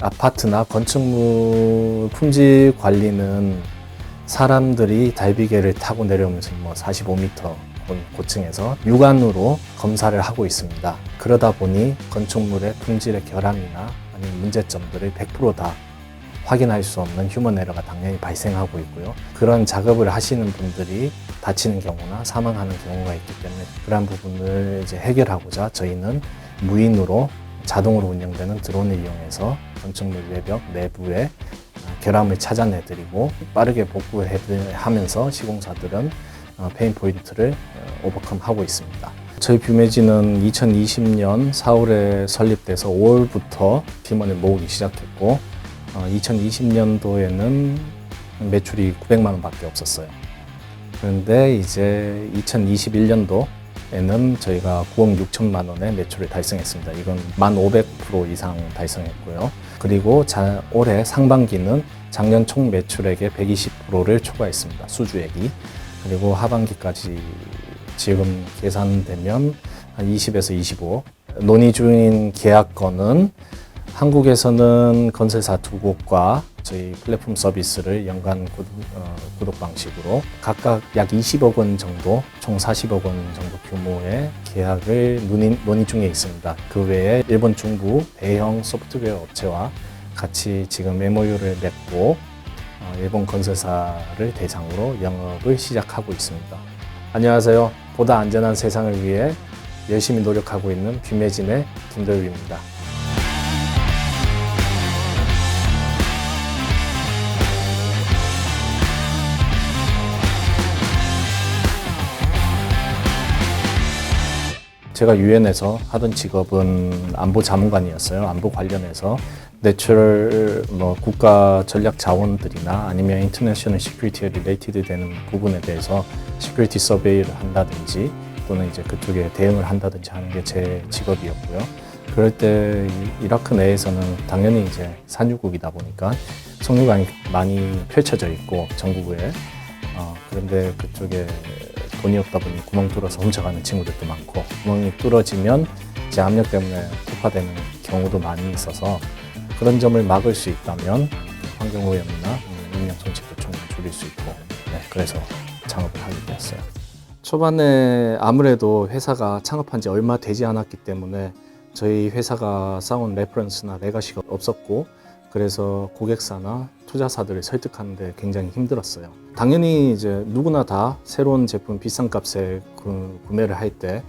아파트나 건축물 품질 관리는 사람들이 달비계를 타고 내려오면서 45m 고층에서 육안으로 검사를 하고 있습니다. 그러다 보니 건축물의 품질의 결함이나 아니면 문제점들을 100% 다 확인할 수 없는 휴먼 에러가 당연히 발생하고 있고요. 그런 작업을 하시는 분들이 다치는 경우나 사망하는 경우가 있기 때문에 그러한 부분을 이제 해결하고자 저희는 무인으로 자동으로 운영되는 드론을 이용해서 건축물 외벽 내부에 결함을 찾아내드리고 빠르게 복구하면서 시공사들은 페인 포인트를 오버컴하고 있습니다. 저희 뷰매진은 2020년 4월에 설립돼서 5월부터 팀원을 모으기 시작했고 2020년도에는 매출이 900만 원밖에 없었어요. 그런데 이제 2021년도에는 저희가 9억 6천만 원의 매출을 달성했습니다. 이건 1,500% 이상 달성했고요. 그리고 올해 상반기는 작년 총 매출액의 120%를 초과했습니다. 수주액이. 그리고 하반기까지 지금 계산되면 한 20에서 25. 논의 중인 계약건은 한국에서는 건설사 2곳과 저희 플랫폼 서비스를 연간 구독 방식으로 각각 약 20억 원 정도, 총 40억 원 정도 규모의 계약을 논의 중에 있습니다. 그 외에 일본 중부 대형 소프트웨어 업체와 같이 지금 MOU를 맺고 일본 건설사를 대상으로 영업을 시작하고 있습니다. 안녕하세요. 보다 안전한 세상을 위해 열심히 노력하고 있는 뷰매진의 김도엽입니다. 제가 유엔에서 하던 직업은 안보 자문관이었어요. 안보 관련해서 내추럴 국가 전략 자원들이나 아니면 인터내셔널 시큐리티에 리레이티드 되는 부분에 대해서 시큐리티 서베이를 한다든지 또는 이제 그쪽에 대응을 한다든지 하는 게 제 직업이었고요. 그럴 때 이라크 내에서는 당연히 이제 산유국이다 보니까 석유가 많이 펼쳐져 있고 전국에 그런데 그쪽에 돈이 없다 보니 구멍 뚫어서 훔쳐가는 친구들도 많고 구멍이 뚫어지면 이제 압력 때문에 폭파되는 경우도 많이 있어서 그런 점을 막을 수 있다면 환경오염이나 인명 손실도 충분히 줄일 수 있고 그래서 창업을 하게 되었어요. 초반에 아무래도 회사가 창업한 지 얼마 되지 않았기 때문에 저희 회사가 쌓은 레퍼런스나 레가시가 없었고 그래서 고객사나 투자사들을 설득하는 데 굉장히 힘들었어요. 당연히 이제 누구나 다 새로운 제품 비싼 값에 구매를 할 때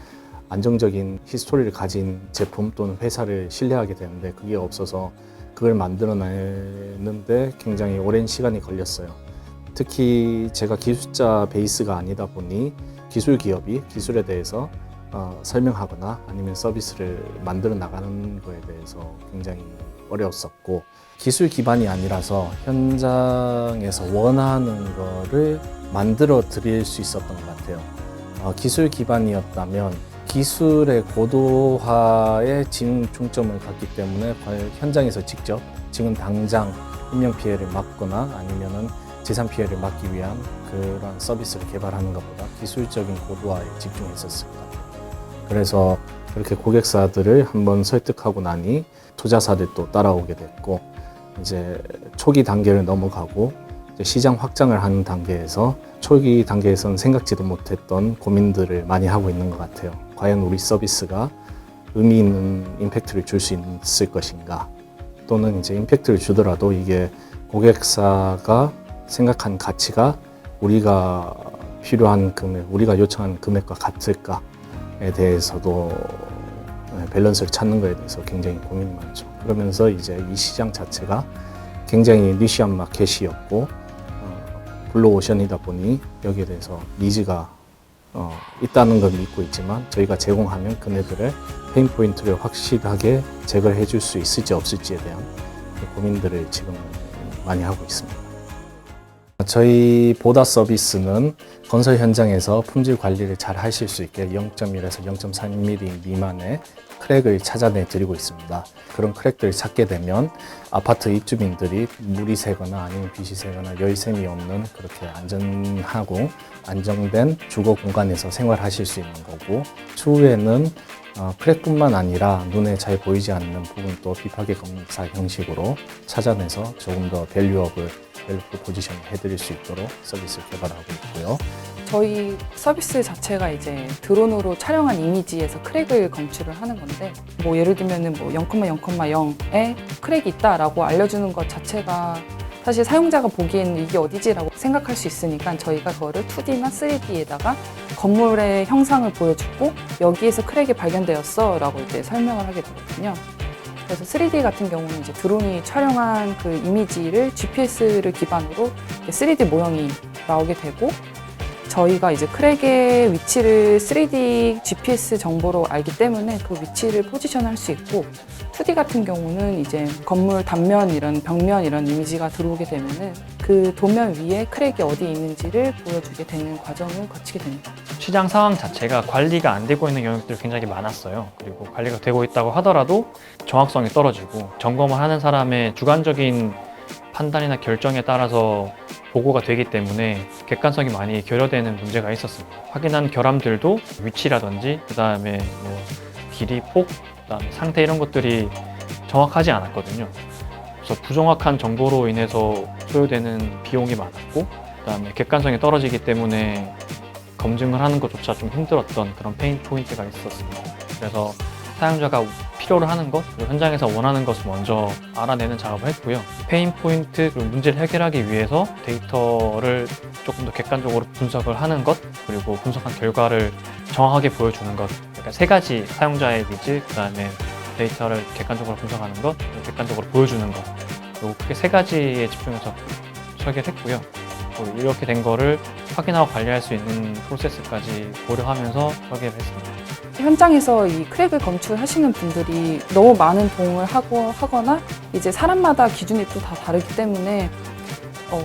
안정적인 히스토리를 가진 제품 또는 회사를 신뢰하게 되는데 그게 없어서 그걸 만들어내는데 굉장히 오랜 시간이 걸렸어요. 특히 제가 기술자 베이스가 아니다 보니 기술 기업이 기술에 대해서 설명하거나 아니면 서비스를 만들어 나가는 거에 대해서 굉장히 어려웠었고 기술 기반이 아니라서 현장에서 원하는 거를 만들어 드릴 수 있었던 것 같아요. 기술 기반이었다면 기술의 고도화에 중점을 갖기 때문에 현장에서 직접 지금 당장 인명피해를 막거나 아니면은 재산 피해를 막기 위한 그런 서비스를 개발하는 것보다 기술적인 고도화에 집중했었을 것 같아요. 그래서 그렇게 고객사들을 한번 설득하고 나니 투자사들도 따라오게 됐고 이제 초기 단계를 넘어가고 이제 시장 확장을 하는 단계에서 초기 단계에서는 생각지도 못했던 고민들을 많이 하고 있는 것 같아요. 과연 우리 서비스가 의미 있는 임팩트를 줄 수 있을 것인가 또는 이제 임팩트를 주더라도 이게 고객사가 생각한 가치가 우리가 필요한 금액, 우리가 요청하는 금액과 같을까에 대해서도 밸런스를 찾는 것에 대해서 굉장히 고민이 많죠. 그러면서 이제 이 시장 자체가 굉장히 니시한 마켓이었고 블루오션이다 보니 여기에 대해서 니즈가 있다는 걸 믿고 있지만 저희가 제공하면 그네들의 페인 포인트를 확실하게 제거해 줄 수 있을지 없을지에 대한 고민들을 지금 많이 하고 있습니다. 저희 보다 서비스는 건설 현장에서 품질 관리를 잘 하실 수 있게 0.1에서 0.3mm 미만의 크랙을 찾아내 드리고 있습니다. 그런 크랙들을 찾게 되면 아파트 입주민들이 물이 새거나 아니면 빛이 새거나 열샘이 없는 그렇게 안전하고 안정된 주거 공간에서 생활하실 수 있는 거고, 추후에는 크랙뿐만 아니라 눈에 잘 보이지 않는 부분도 비파괴 검사 형식으로 찾아내서 조금 더 밸류 포지션 해드릴 수 있도록 서비스를 개발하고 있고요. 저희 서비스 자체가 이제 드론으로 촬영한 이미지에서 크랙을 검출을 하는 건데, 뭐 예를 들면은 뭐 0,0,0에 크랙이 있다라고 알려주는 것 자체가 사실 사용자가 보기에는 이게 어디지라고 생각할 수 있으니까 저희가 그거를 2D나 3D에다가 건물의 형상을 보여주고 여기에서 크랙이 발견되었어 라고 이제 설명을 하게 되거든요. 그래서 3D 같은 경우는 이제 드론이 촬영한 그 이미지를 GPS를 기반으로 3D 모형이 나오게 되고, 저희가 이제 크랙의 위치를 3D GPS 정보로 알기 때문에 그 위치를 포지션할 수 있고, 2D 같은 경우는 이제 건물 단면 이런 벽면 이런 이미지가 들어오게 되면은 그 도면 위에 크랙이 어디 있는지를 보여주게 되는 과정을 거치게 됩니다. 시장 상황 자체가 관리가 안 되고 있는 영역들이 굉장히 많았어요. 그리고 관리가 되고 있다고 하더라도 정확성이 떨어지고 점검을 하는 사람의 주관적인 판단이나 결정에 따라서 보고가 되기 때문에 객관성이 많이 결여되는 문제가 있었습니다. 확인한 결함들도 위치라든지 그다음에 뭐 길이, 폭, 그다음에 상태 이런 것들이 정확하지 않았거든요. 그래서 부정확한 정보로 인해서 소요되는 비용이 많았고, 그다음에 객관성이 떨어지기 때문에 검증을 하는 것조차 좀 힘들었던 그런 페인 포인트가 있었습니다. 그래서 사용자가 필요로 하는 것, 그리고 현장에서 원하는 것을 먼저 알아내는 작업을 했고요. 페인 포인트, 그리고 문제를 해결하기 위해서 데이터를 조금 더 객관적으로 분석을 하는 것, 그리고 분석한 결과를 정확하게 보여주는 것, 그러니까 세 가지 사용자의 니즈, 그 다음에 데이터를 객관적으로 분석하는 것, 그리고 객관적으로 보여주는 것, 그리고 크게 세 가지에 집중해서 설계를 했고요. 이렇게 된 거를 확인하고 관리할 수 있는 프로세스까지 고려하면서 설계를 했습니다. 현장에서 이 크랙을 검출하시는 분들이 너무 많은 도움을 하거나 이제 사람마다 기준이 또 다 다르기 때문에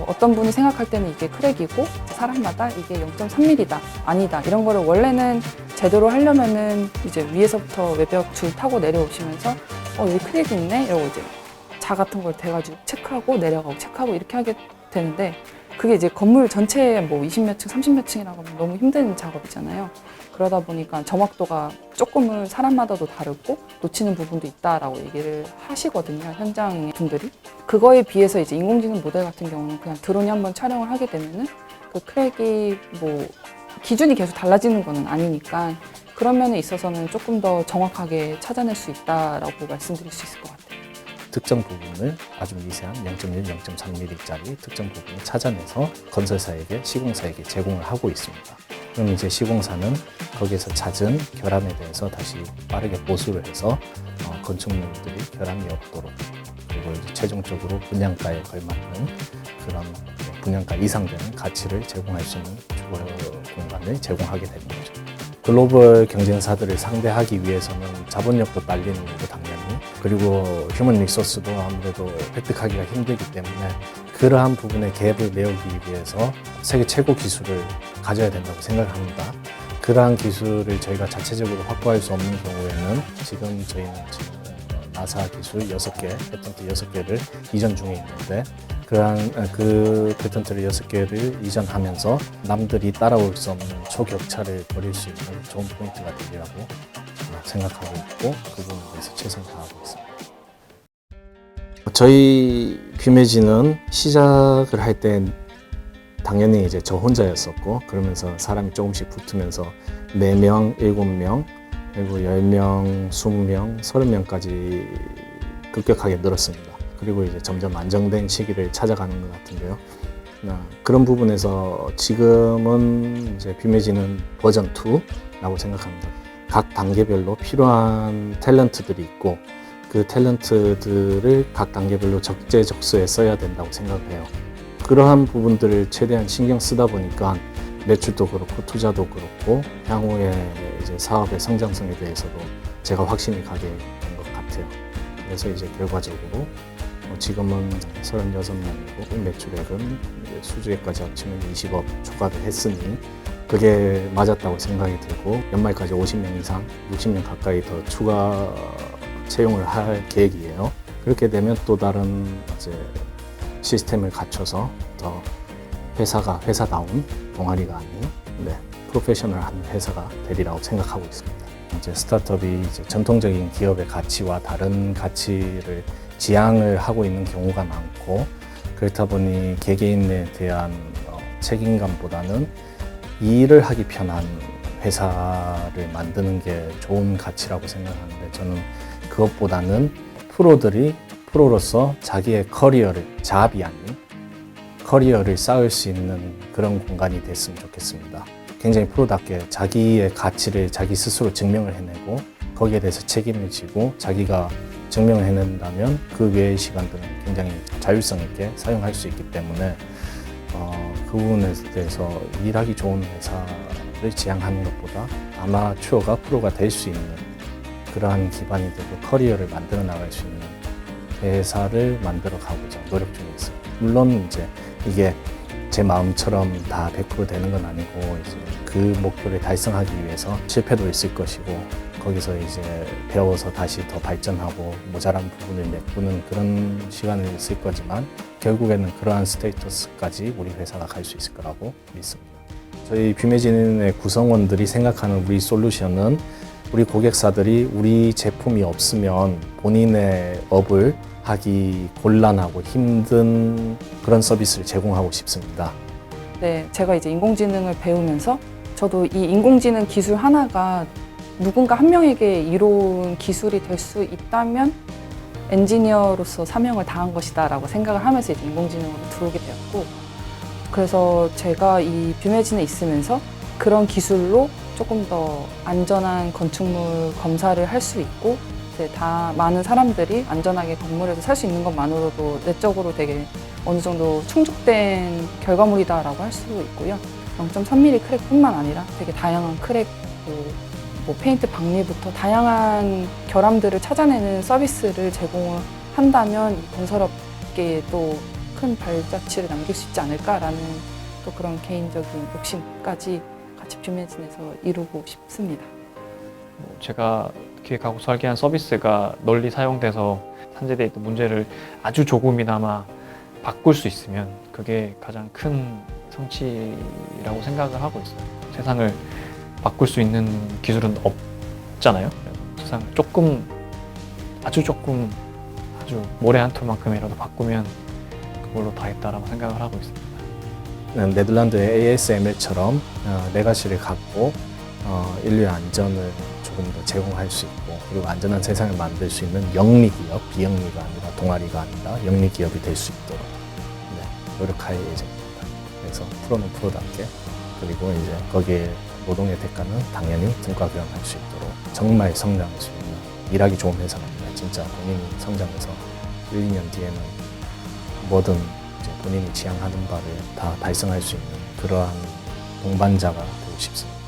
어떤 분이 생각할 때는 이게 크랙이고 사람마다 이게 0.3mm다 아니다 이런 거를 원래는 제대로 하려면은 이제 위에서부터 외벽 줄 타고 내려오시면서 여기 크랙이 있네 이러고 이제 자 같은 걸 대가지고 체크하고 내려가고 체크하고 이렇게 하게 되는데, 그게 이제 건물 전체에 뭐 20몇 층, 30몇 층이라고 하면 너무 힘든 작업이잖아요. 그러다 보니까 정확도가 조금은 사람마다도 다르고 놓치는 부분도 있다라고 얘기를 하시거든요, 현장 분들이. 그거에 비해서 이제 인공지능 모델 같은 경우는 그냥 드론이 한번 촬영을 하게 되면은 그 크랙이 뭐 기준이 계속 달라지는 거는 아니니까 그런 면에 있어서는 조금 더 정확하게 찾아낼 수 있다라고 말씀드릴 수 있을 것 같아요. 특정 부분을 아주 미세한 0.1, 0.3mm짜리 특정 부분을 찾아내서 건설사에게, 시공사에게 제공을 하고 있습니다. 그럼 이제 시공사는 거기에서 찾은 결함에 대해서 다시 빠르게 보수를 해서 건축물들이 결함이 없도록, 그리고 이제 최종적으로 분양가에 걸맞는 그런 분양가 이상 되는 가치를 제공할 수 있는 주거 공간을 제공하게 되는 거죠. 글로벌 경쟁사들을 상대하기 위해서는 자본력도 딸리는 거고 당연히, 그리고 휴먼 리소스도 아무래도 획득하기가 힘들기 때문에 그러한 부분의 갭을 메우기 위해서 세계 최고 기술을 가져야 된다고 생각합니다. 그러한 기술을 저희가 자체적으로 확보할 수 없는 경우에는 지금 저희는 나사 기술 6개, 패턴트 6개를 이전 중에 있는데, 그 패턴트를 6개를 이전하면서 남들이 따라올 수 없는 초격차를 벌일 수 있는 좋은 포인트가 되리라고 생각하고 있고, 그 부분에 대해서 최선을 다하고 있습니다. 저희 뷰매지는 시작을 할 때 당연히 이제 저 혼자였었고, 그러면서 사람이 조금씩 붙으면서 4명, 7명, 그리고 10명, 20명, 30명까지 급격하게 늘었습니다. 그리고 이제 점점 안정된 시기를 찾아가는 것 같은데요. 그런 부분에서 지금은 이제 뷰매지는 버전 2라고 생각합니다. 각 단계별로 필요한 탤런트들이 있고, 그 탤런트들을 각 단계별로 적재적소에 써야 된다고 생각해요. 그러한 부분들을 최대한 신경 쓰다 보니까 매출도 그렇고 투자도 그렇고 향후에 이제 사업의 성장성에 대해서도 제가 확신이 가게 된 것 같아요. 그래서 이제 결과적으로 지금은 36명이고 매출액은 수주액까지 합치면 20억 초과를 했으니 그게 맞았다고 생각이 들고 연말까지 50명 이상, 60명 가까이 더 추가 채용을 할 계획이에요. 그렇게 되면 또 다른 이제 시스템을 갖춰서 더 회사가 회사다운 동아리가 아닌 프로페셔널한 회사가 되리라고 생각하고 있습니다. 이제 스타트업이 이제 전통적인 기업의 가치와 다른 가치를 지향을 하고 있는 경우가 많고 그렇다 보니 개개인에 대한 책임감보다는 이 일을 하기 편한 회사를 만드는 게 좋은 가치라고 생각하는데 저는 그것보다는 프로들이 프로로서 자기의 커리어를 잡이 아닌 커리어를 쌓을 수 있는 그런 공간이 됐으면 좋겠습니다. 굉장히 프로답게 자기의 가치를 자기 스스로 증명을 해내고 거기에 대해서 책임을 지고 자기가 증명을 해낸다면 그 외의 시간들은 굉장히 자율성 있게 사용할 수 있기 때문에 그 부분에 대해서 일하기 좋은 회사를 지향하는 것보다 아마추어가 프로가 될 수 있는 그러한 기반이 되고 커리어를 만들어 나갈 수 있는 회사를 만들어 가고자 노력 중에 있어요. 물론 이제 이게 제 마음처럼 다 100% 되는 건 아니고 이제 그 목표를 달성하기 위해서 실패도 있을 것이고 거기서 이제 배워서 다시 더 발전하고 모자란 부분을 메꾸는 그런 시간을 있을 거지만 결국에는 그러한 스테이터스까지 우리 회사가 갈 수 있을 거라고 믿습니다. 저희 뷰매진의 구성원들이 생각하는 우리 솔루션은 우리 고객사들이 우리 제품이 없으면 본인의 업을 하기 곤란하고 힘든 그런 서비스를 제공하고 싶습니다. 네, 제가 이제 인공지능을 배우면서 저도 이 인공지능 기술 하나가 누군가 한 명에게 이로운 기술이 될 수 있다면 엔지니어로서 사명을 다한 것이다 라고 생각을 하면서 이제 인공지능으로 들어오게 되었고 그래서 제가 이 뷰매진에 있으면서 그런 기술로 조금 더 안전한 건축물 검사를 할 수 있고 이제 다 많은 사람들이 안전하게 건물에서 살 수 있는 것만으로도 내적으로 되게 어느 정도 충족된 결과물이다라고 할 수 있고요. 0.3mm 크랙뿐만 아니라 되게 다양한 크랙, 뭐 페인트 박리부터 다양한 결함들을 찾아내는 서비스를 제공을 한다면 이 건설업계에 또 큰 발자취를 남길 수 있지 않을까라는 또 그런 개인적인 욕심까지 같이 뷰매진에서 이루고 싶습니다. 제가 기획하고 설계한 서비스가 널리 사용돼서 산재대에 있던 문제를 아주 조금이나마 바꿀 수 있으면 그게 가장 큰 성취라고 생각을 하고 있어요. 세상을 바꿀 수 있는 기술은 없잖아요. 세상을 아주 조금, 아주 모래 한 톨만큼이라도 바꾸면 그걸로 다 했다라고 생각을 하고 있습니다. 네덜란드의 ASML처럼 레가시를 갖고 인류의 안전을 조금 더 제공할 수 있고 그리고 안전한 세상을 만들 수 있는 영리기업, 비영리가 아니라 동아리가 아니라 영리기업이 될 수 있도록 노력할 예정입니다. 그래서 프로는 프로답게 그리고 이제 거기에 노동의 대가는 당연히 등가 교환할 수 있도록 정말 성장할 수 있는 일하기 좋은 회사가 아니라 진짜 본인이 성장해서 1, 2년 뒤에는 뭐든 이제 본인이 지향하는 바를 다 달성할 수 있는 그러한 동반자가 되고 싶습니다.